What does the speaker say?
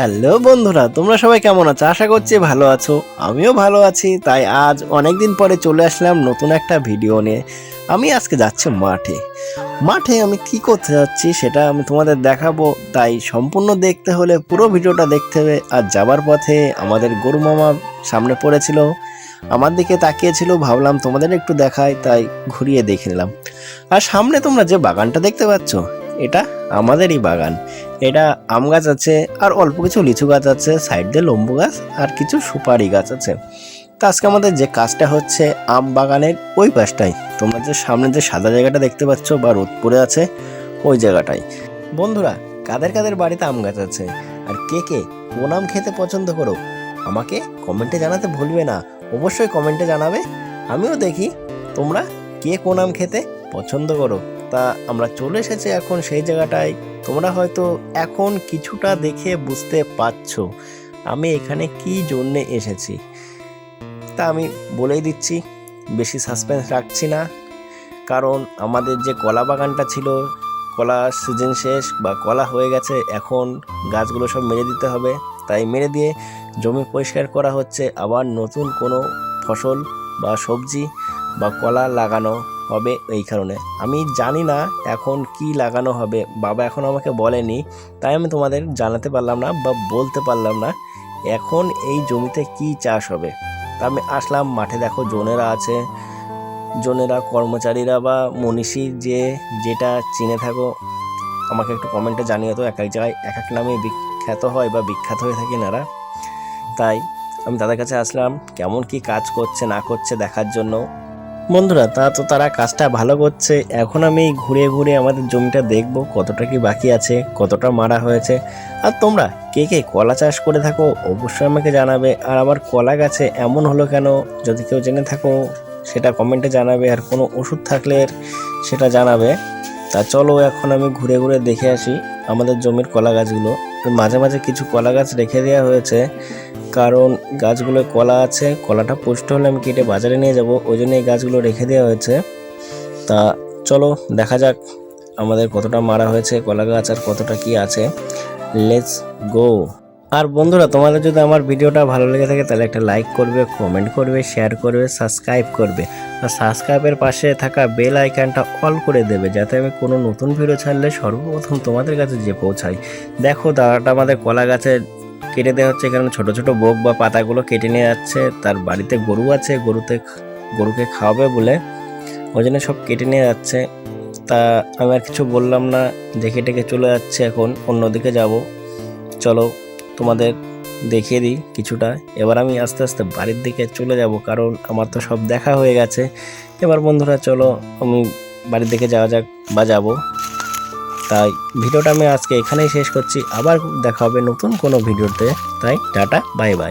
Hello বন্ধুরা, তোমরা সবাই কেমন আছো? আশা করছি ভালো আছো। আমিও ভালো আছি। তাই আজ অনেকদিন পরে চলে আসলাম নতুন একটা ভিডিও নিয়ে। আমি আজকে যাচ্ছি মাঠে। মাঠে আমি কি করতে যাচ্ছি সেটা আমি তোমাদের দেখাবো। তাই সম্পূর্ণ দেখতে হলে পুরো ভিডিওটা দেখতে হবে। আর যাবার পথে আমাদের গরু মামা সামনে পড়েছিল, আমার দিকে তাকিয়েছিল, ভাবলাম তোমাদের একটু দেখাই, তাই ঘুরিয়ে দেখে নিলাম। আর সামনে তোমরা যে বাগানটা দেখতে পাচ্ছ, এটা আমাদেরই বাগান। এটা আম গাছ আছে আর অল্প কিছু লিচু গাছ আছে, সাইড দিয়ে লেম্বু গাছ আর কিছু সুপারি গাছ আছে। তো আজকে আমাদের যে কাজটা হচ্ছে আম বাগানের ওই পাশটাই, তোমরা যে সামনে যে সাদা জায়গাটা দেখতে পাচ্ছ বা রোদ পড়ে আছে ওই জায়গাটাই। বন্ধুরা, কাদের কাদের বাড়িতে আম গাছ আছে আর কে কে কোন আম খেতে পছন্দ করো আমাকে কমেন্টে জানাতে ভুলবে না। অবশ্যই কমেন্টে জানাবে, আমিও দেখি তোমরা কে কোন আম খেতে পছন্দ করো। তা আমরা চলে এসেছি এখন সেই জায়গাটায়। তোমরা হয়তো এখন কিছুটা দেখে বুঝতে পারছো আমি এখানে কি জন্যে এসেছি। তা আমি বলেই দিচ্ছি, বেশি সাসপেন্স রাখছি না। কারণ আমাদের যে কলা বাগানটা ছিল, কলা সিজন শেষ বা কলা হয়ে গেছে, এখন গাছগুলো সব মেরে দিতে হবে। তাই মেরে দিয়ে জমি পরিষ্কার করা হচ্ছে, আবার নতুন কোনো ফসল বা সবজি বা কলা লাগানো হবে। এই কারণে আমি জানি না এখন কি লাগানো হবে, বাবা এখন আমাকে বলেনি, তাই আমি তোমাদের জানাতে পারলাম না বা বলতে পারলাম না এখন এই জমিতে কি চাষ হবে। তা আমি আসলাম মাঠে, দেখো জনেরা আছে, জনেরা কর্মচারীরা বা মনীষী যেটা চিনে থাকো আমাকে একটু কমেন্টে জানিয়ে তো। এক এক জায়গায় এক এক নামে বিখ্যাত হয় বা বিখ্যাত হয়ে থাকে এনারা। তাই আমি তাদের কাছে আসলাম কেমন কি কাজ করছে না করছে দেখার জন্য। বন্ধুরা, তারা কাজটা ভালো করছে। এখন আমি ঘুরে ঘুরে আমাদের জমিটা দেখব কতটা কি বাকি আছে, কতটা মারা হয়েছে। আর তোমরা কে কে কলা চাষ করে থাকো অবশ্যই আমাকে জানাবে। আর আমার কলা গাছে এমন হলো কেন, যদি কেউ জেনে থাকো সেটা কমেন্টে জানাবে। আর কোনো ওষুধ থাকলে সেটা জানাবে। তা চলো এখন আমি ঘুরে ঘুরে দেখে আসি আমাদের জমির কলা গাছগুলো। মাঝে মাঝে কিছু কলা গাছ রেখে দেওয়া হয়েছে, কারণ গাছগুলো কলা আছে, কলাটা পুষ্ট হলে আমি কেটে বাজারে নিয়ে যাব, ওই জন্য এই গাছগুলো রেখে দেওয়া হয়েছে। তা চলো দেখা যাক আমাদের কতটা মারা হয়েছে কলা গাছ আর কতটা কি আছে। Let's go. আর বন্ধুরা, তোমাদের যদি আমার ভিডিওটা ভালো লেগে থাকে তাহলে একটা লাইক করবে, কমেন্ট করবে, শেয়ার করবে, সাবস্ক্রাইব করবে। আর সাবস্ক্রাইবের পাশে থাকা বেল আইকনটা অল করে দেবে, যাতে আমি কোনো নতুন ভিডিও ছাড়লে সর্বপ্রথম তোমাদের কাছে যে পৌঁছাই। দেখো দাদাটা আমাদের কলা গাছে কেটে দেওয়া হচ্ছে, কারণ ছোট ছোট বোক বা পাতাগুলো কেটে নিয়ে যাচ্ছে। তার বাড়িতে গরু আছে, গরুকে খাওয়াবে বলে ওই জন্য সব কেটে নিয়ে যাচ্ছে। তা আমি আর কিছু বললাম না, দেখে টেকে চলে যাচ্ছে। এখন অন্যদিকে যাব, চলো তোমাদের দেখিয়ে দিই কিছুটা। এবার আমি আস্তে আস্তে বাড়ির দিকে চলে যাব, কারণ আমার তো সব দেখা হয়ে গেছে। এবার বন্ধুরা চলো আমি বাড়ির দিকে যাওয়া যাক বা যাবো। তাই ভিডিওটা আমি আজকে এখানেই শেষ করছি, আবার দেখা হবে নতুন কোনো ভিডিওতে। তাই টাটা, বাই বাই।